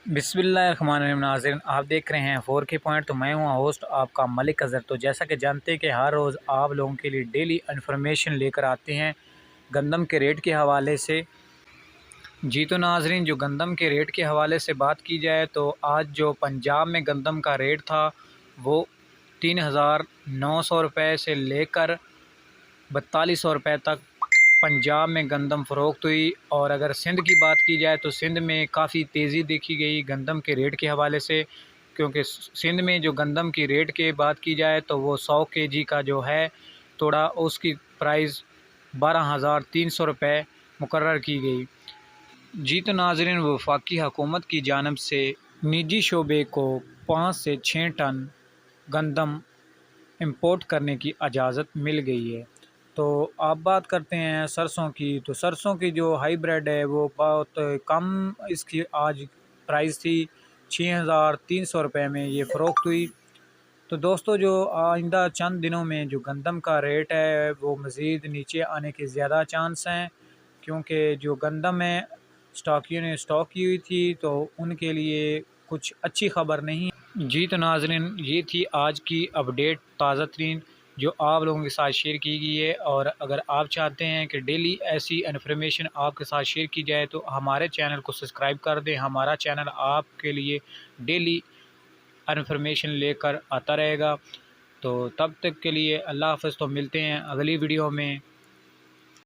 बिस्मिल्लाहिर्रहमानिर्रहीम। नाज़रीन, आप देख रहे हैं 4K पॉइंट। तो मैं हूँ होस्ट आपका मलिक अज़हर। तो जैसा कि जानते हैं कि हर रोज़ आप लोगों के लिए डेली इन्फॉर्मेशन लेकर आते हैं गंदम के रेट के हवाले से। जी तो नाज़रीन, जो गंदम के रेट के हवाले से बात की जाए तो आज जो पंजाब में गंदम का रेट था वो 3,900 रुपये से लेकर 4200 रुपये तक पंजाब में गंदम फ़रोख्त हुई। और अगर सिंध की बात की जाए तो सिंध में काफ़ी तेज़ी देखी गई गंदम के रेट के हवाले से, क्योंकि सिंध में जो गंदम की रेट की बात की जाए तो वो 100 केजी का जो है थोड़ा उसकी प्राइस 12,300 रुपये मुकर्रर की गई। जी तो नाज़रीन, वफाकी हुकूमत की जानिब से निजी शोबे को 5 से 6 टन गंदम इंपोर्ट करने की इजाज़त मिल गई है। तो आप बात करते हैं सरसों की, तो सरसों की जो हाइब्रिड है वो बहुत कम, इसकी आज प्राइस थी 6,300 रुपये में ये फ़रोख्त हुई। तो दोस्तों, जो आइंदा चंद दिनों में जो गंदम का रेट है वो मज़ीद नीचे आने के ज़्यादा चांस हैं, क्योंकि जो गंदम है स्टॉकियों ने स्टॉक की हुई थी तो उनके लिए कुछ अच्छी ख़बर नहीं है। जी तो नाज़रीन, ये थी आज की अपडेट ताज़ा तरीन जो आप लोगों के साथ शेयर की गई है। और अगर आप चाहते हैं कि डेली ऐसी इन्फॉर्मेशन आपके साथ शेयर की जाए तो हमारे चैनल को सब्सक्राइब कर दें। हमारा चैनल आपके लिए डेली इन्फॉर्मेशन लेकर आता रहेगा। तो तब तक के लिए अल्लाह हाफ़िज़। तो मिलते हैं अगली वीडियो में।